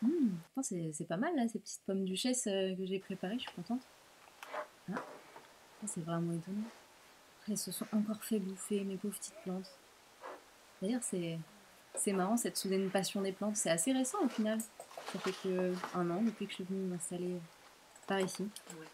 Putain, c'est pas mal là, ces petites pommes duchesse que j'ai préparées, je suis contente. Ah, c'est vraiment étonnant. Elles se sont encore fait bouffer, mes pauvres petites plantes. D'ailleurs, c'est marrant cette soudaine passion des plantes. C'est assez récent au final. Ça fait que 1 an depuis que je suis venue m'installer par ici. Ouais.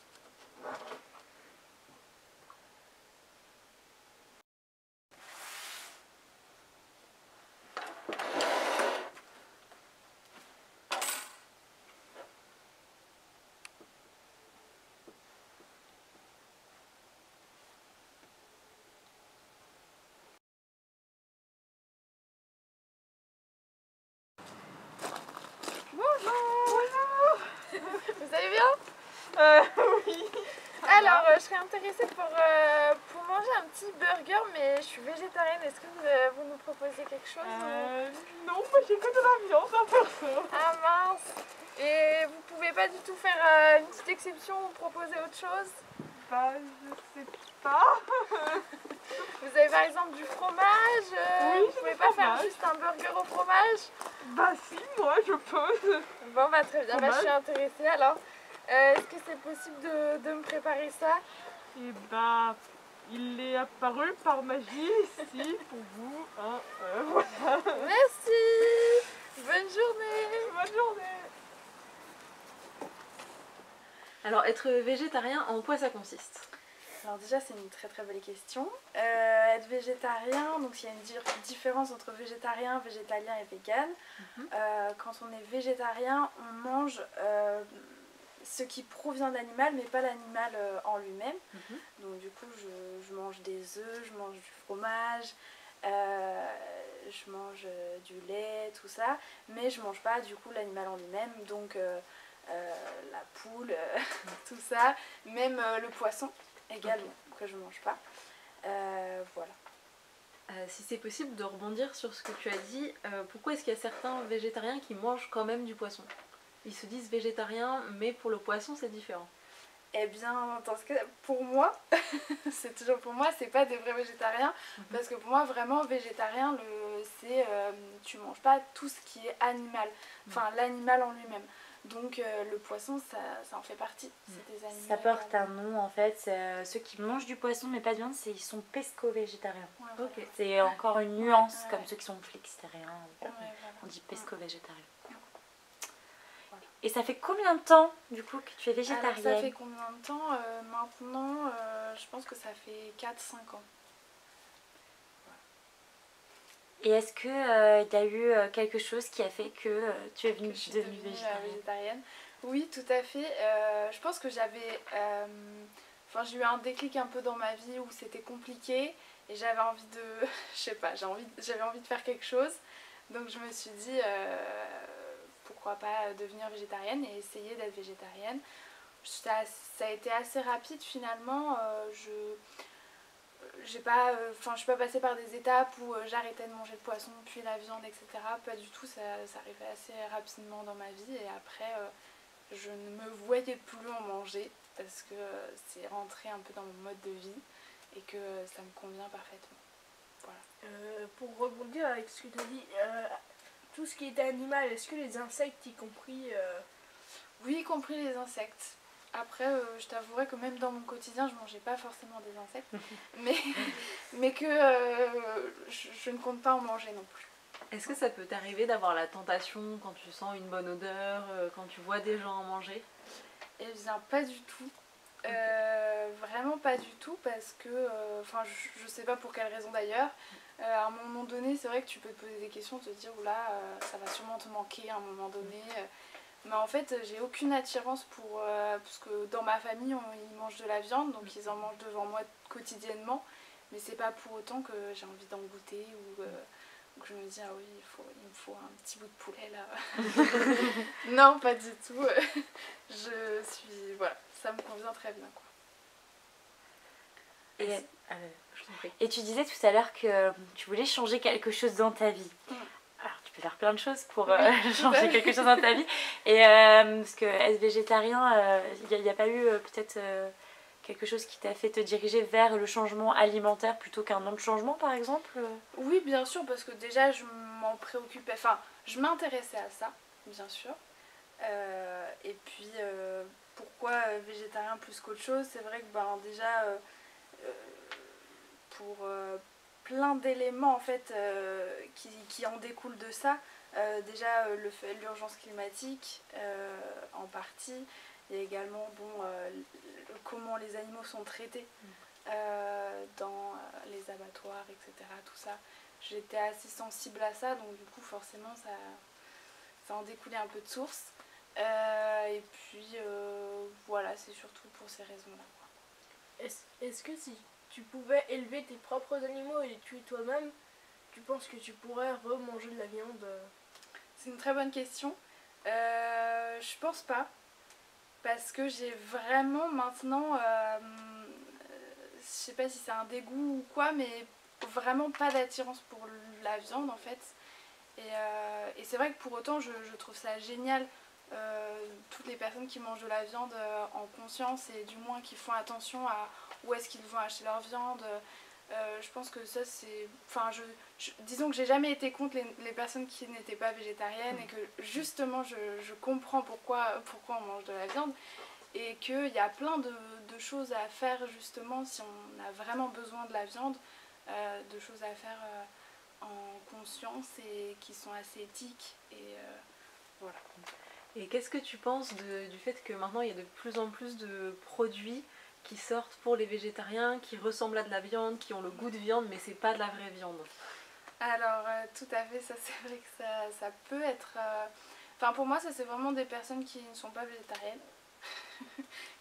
Vous allez bien? Oui. Alors, je serais intéressée pour manger un petit burger, mais je suis végétarienne. Est-ce que vous nous proposez quelque chose Non, moi j'ai que de la viande à perso. Ah mince! Et vous pouvez pas du tout faire une petite exception ou proposer autre chose? Bah, je sais pas. Vous avez par exemple du fromage? Oui, Vous j'ai pouvez du pas faire fromage. juste un burger au fromage? Bah, si, moi je peux. Bon, bah très bien, bah, je Fromage. suis intéressée alors. Est-ce que c'est possible de me préparer ça? Et bah, il est apparu par magie ici pour vous. Hein, voilà. Merci! Bonne journée! Bonne journée. Alors, être végétarien, en quoi ça consiste? Alors déjà c'est une très très belle question. Être végétarien, donc il y a une différence entre végétarien, végétalien et vegan. Quand on est végétarien, on mange ce qui provient d'animal mais pas l'animal en lui-même. Donc du coup je mange des œufs, je mange du fromage, je mange du lait, tout ça, mais je mange pas du coup l'animal en lui-même, donc la poule, tout ça, même le poisson également que je mange pas. Voilà. Si c'est possible de rebondir sur ce que tu as dit, pourquoi est-ce qu'il y a certains végétariens qui mangent quand même du poisson? Ils se disent végétariens, mais pour le poisson c'est différent. Eh bien, dans ce cas, pour moi, c'est toujours pour moi, c'est pas des vrais végétariens, parce que pour moi, vraiment, végétarien, c'est tu manges pas tout ce qui est animal, enfin l'animal en lui-même. Donc le poisson, ça en fait partie. C'est des animaux. Ça porte un nom en fait. Ceux qui mangent du poisson mais pas de viande, ils sont pesco-végétariens. Ouais, voilà. Ok. C'est encore une nuance, Ouais, comme ouais. ceux qui sont flexitariens. Ouais, voilà. On dit pesco-végétarien. Et ça fait combien de temps du coup que tu es végétarienne? Alors, ça fait combien de temps maintenant je pense que ça fait 4-5 ans. Et est-ce qu'il y a eu quelque chose qui a fait que tu es Que je suis devenue devenue végétarienne? végétarienne. Oui, tout à fait. Je pense que j'avais... j'ai eu un déclic un peu dans ma vie où c'était compliqué et j'avais envie de... je sais pas, j'avais envie de faire quelque chose. Donc je me suis dit, pourquoi pas devenir végétarienne et essayer d'être végétarienne. Ça a été assez rapide finalement. Je suis pas passée par des étapes où j'arrêtais de manger le poisson puis la viande, etc. Pas du tout, ça arrivait assez rapidement dans ma vie et après je ne me voyais plus en manger parce que c'est rentré un peu dans mon mode de vie et que ça me convient parfaitement. Voilà. Pour rebondir avec ce que tu as dit, tout ce qui est animal, est-ce que les insectes y compris Oui, y compris les insectes. Après, je t'avouerai que même dans mon quotidien, je mangeais pas forcément des insectes, mais que je ne compte pas en manger non plus. Est-ce que ça peut t'arriver d'avoir la tentation quand tu sens une bonne odeur, quand tu vois des gens en manger? Eh bien, pas du tout. Vraiment pas du tout parce que, je sais pas pour quelle raison d'ailleurs. À un moment donné, c'est vrai que tu peux te poser des questions, te dire oula, ça va sûrement te manquer à un moment donné. Mais en fait, j'ai aucune attirance pour. Parce que dans ma famille, ils mangent de la viande, donc ils en mangent devant moi quotidiennement. Mais c'est pas pour autant que j'ai envie d'en goûter ou que je me dis ah oui, il me faut un petit bout de poulet là. Non, pas du tout. Je suis. Voilà, ça me convient très bien quoi. Et tu disais tout à l'heure que tu voulais changer quelque chose dans ta vie. Alors tu peux faire plein de choses pour changer quelque chose dans ta vie. Et parce que être végétarien, il n'y a pas eu peut-être quelque chose qui t'a fait te diriger vers le changement alimentaire plutôt qu'un autre changement par exemple? Oui, bien sûr, parce que déjà je m'en préoccupais, enfin je m'intéressais à ça, bien sûr. Et puis pourquoi végétarien plus qu'autre chose? C'est vrai que déjà pour plein d'éléments en fait qui en découlent de ça. Déjà l'urgence climatique en partie, et également comment les animaux sont traités dans les abattoirs, etc. Tout ça. J'étais assez sensible à ça, donc du coup forcément ça en découlait un peu de source. Et puis voilà, c'est surtout pour ces raisons-là. Est-ce que si tu pouvais élever tes propres animaux et les tuer toi-même, tu penses que tu pourrais remanger de la viande? C'est une très bonne question. Je pense pas. Parce que j'ai vraiment maintenant, je sais pas si c'est un dégoût ou quoi, mais vraiment pas d'attirance pour la viande en fait. Et c'est vrai que pour autant je trouve ça génial, toutes les personnes qui mangent de la viande en conscience et du moins qui font attention à où est-ce qu'ils vont acheter leur viande. Je pense que ça c'est... Enfin, disons que j'ai jamais été contre les personnes qui n'étaient pas végétariennes et que justement je comprends pourquoi on mange de la viande et qu'il y a plein de choses à faire justement si on a vraiment besoin de la viande, de choses à faire en conscience et qui sont assez éthiques et voilà. Et qu'est-ce que tu penses du fait que maintenant il y a de plus en plus de produits qui sortent pour les végétariens, qui ressemblent à de la viande, qui ont le goût de viande, mais c'est pas de la vraie viande? Alors, tout à fait, ça c'est vrai que ça peut être... Enfin, pour moi, ça c'est vraiment des personnes qui ne sont pas végétariennes,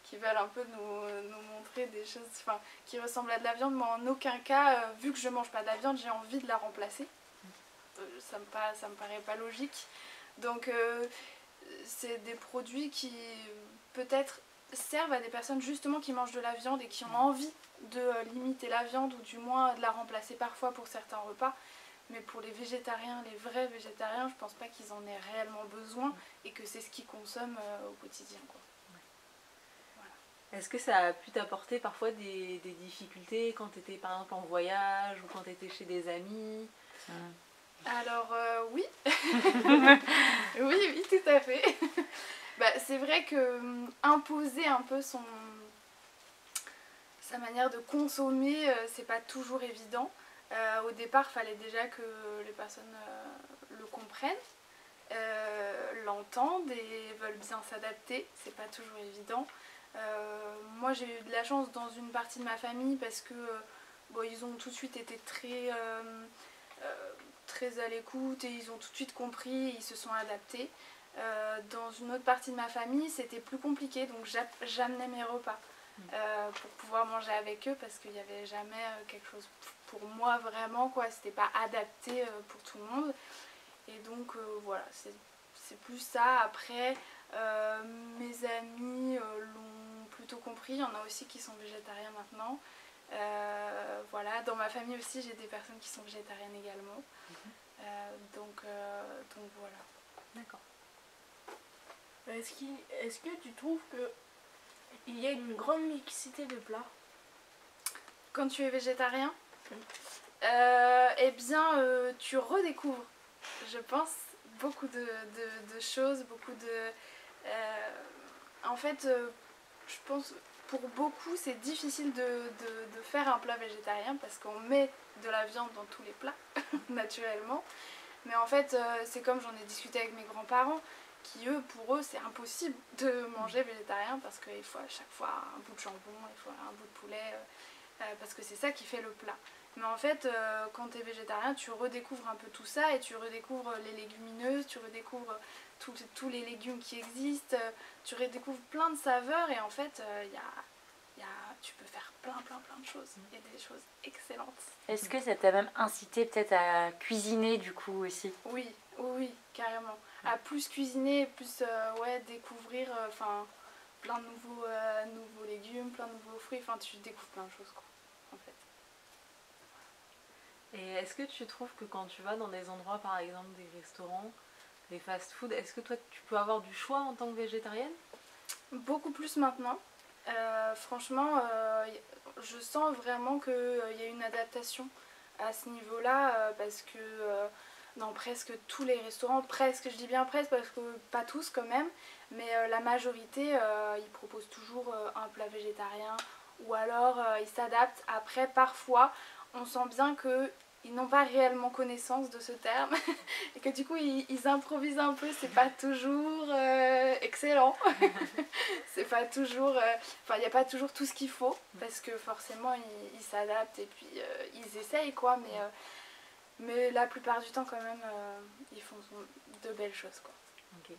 qui veulent un peu nous montrer des choses qui ressemblent à de la viande, mais en aucun cas, vu que je mange pas de la viande, j'ai envie de la remplacer. Ça me paraît pas logique. Donc, c'est des produits qui peut-être servent à des personnes justement qui mangent de la viande et qui ont envie de limiter la viande ou du moins de la remplacer parfois pour certains repas. Mais pour les végétariens, les vrais végétariens, je pense pas qu'ils en aient réellement besoin et que c'est ce qu'ils consomment au quotidien, quoi. Voilà. Est-ce que ça a pu t'apporter parfois des difficultés quand tu étais par exemple en voyage ou quand tu étais chez des amis? Alors oui. oui, tout à fait. C'est vrai que imposer un peu sa manière de consommer, c'est pas toujours évident. Au départ, il fallait déjà que les personnes le comprennent, l'entendent et veulent bien s'adapter. C'est pas toujours évident. Moi, j'ai eu de la chance dans une partie de ma famille parce que ils ont tout de suite été très à l'écoute et ils ont tout de suite compris et ils se sont adaptés. Dans une autre partie de ma famille, c'était plus compliqué, donc j'amenais mes repas pour pouvoir manger avec eux parce qu'il n'y avait jamais quelque chose pour moi vraiment, quoi. C'était pas adapté pour tout le monde. Et donc voilà, c'est plus ça. Après, mes amis l'ont plutôt compris. Il y en a aussi qui sont végétariens maintenant. Voilà, dans ma famille aussi, j'ai des personnes qui sont végétariennes également. Donc voilà. D'accord. Est-ce que tu trouves qu'il y a une grande mixité de plats? Quand tu es végétarien, tu redécouvres, je pense, beaucoup de choses, beaucoup de... en fait, je pense, pour beaucoup, c'est difficile de faire un plat végétarien parce qu'on met de la viande dans tous les plats, naturellement. Mais en fait, c'est comme j'en ai discuté avec mes grands-parents, qui pour eux, c'est impossible de manger végétarien parce qu'il faut à chaque fois un bout de jambon, il faut un bout de poulet, parce que c'est ça qui fait le plat. Mais en fait, quand tu es végétarien, tu redécouvres un peu tout ça et tu redécouvres les légumineuses, tu redécouvres tous les légumes qui existent, tu redécouvres plein de saveurs et en fait, tu peux faire plein de choses et des choses excellentes. Est-ce que ça t'a même incité peut-être à cuisiner du coup aussi? Oui, carrément. À plus cuisiner, plus découvrir plein de nouveaux légumes, plein de nouveaux fruits, tu découvres plein de choses, quoi, en fait. Et est-ce que tu trouves que quand tu vas dans des endroits, par exemple des restaurants, des fast-food, est-ce que toi tu peux avoir du choix en tant que végétarienne? Beaucoup plus maintenant. Franchement, je sens vraiment qu'il y a une adaptation à ce niveau-là parce que dans presque tous les restaurants, presque, je dis bien presque parce que pas tous quand même, mais la majorité ils proposent toujours un plat végétarien ou alors ils s'adaptent. Après parfois on sent bien qu'ils n'ont pas réellement connaissance de ce terme et que du coup ils improvisent un peu, c'est pas toujours excellent. C'est pas toujours, enfin il n'y a pas toujours tout ce qu'il faut parce que forcément ils s'adaptent et puis ils essayent quoi, mais la plupart du temps quand même ils font de belles choses quoi. Ok.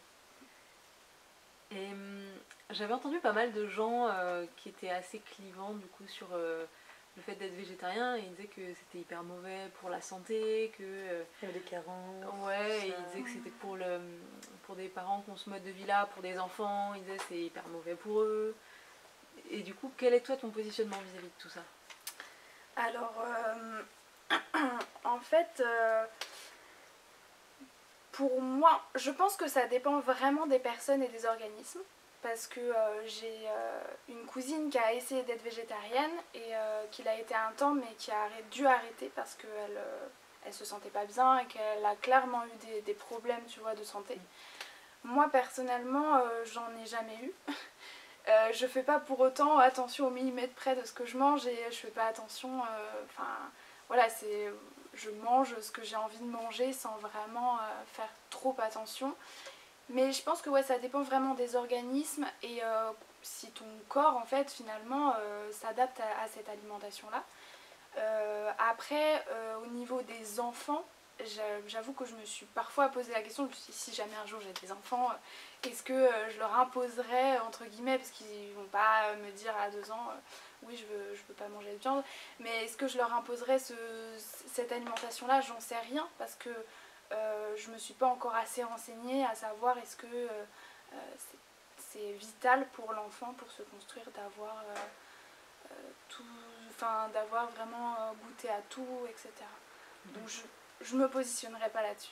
Et j'avais entendu pas mal de gens qui étaient assez clivants du coup sur le fait d'être végétarien, et ils disaient que c'était hyper mauvais pour la santé, que Il y avait des carences. ouais, et ils disaient que c'était pour des parents qui ont ce mode de vie là, pour des enfants, ils disaient que c'est hyper mauvais pour eux. Et du coup, quel est toi ton positionnement vis-à-vis de tout ça? Alors en fait pour moi, je pense que ça dépend vraiment des personnes et des organismes. Parce que j'ai une cousine qui a essayé d'être végétarienne et qui l'a été un temps mais qui a dû arrêter parce qu'elle elle se sentait pas bien et qu'elle a clairement eu des problèmes tu vois, de santé. Moi personnellement j'en ai jamais eu. Je fais pas pour autant attention au millimètre près de ce que je mange et je fais pas attention, enfin voilà, je mange ce que j'ai envie de manger sans vraiment faire trop attention. Mais je pense que ouais, ça dépend vraiment des organismes et si ton corps en fait finalement s'adapte à cette alimentation là. Après au niveau des enfants, j'avoue que je me suis parfois posé la question, je me suis dit, si jamais un jour j'ai des enfants, est-ce que je leur imposerais entre guillemets, parce qu'ils vont pas me dire à 2 ans oui je veux pas manger de viande, mais est-ce que je leur imposerais cette alimentation là, j'en sais rien parce que je me suis pas encore assez renseignée à savoir est-ce que c'est vital pour l'enfant pour se construire d'avoir tout, enfin d'avoir vraiment goûté à tout, etc. Donc je me positionnerai pas là-dessus.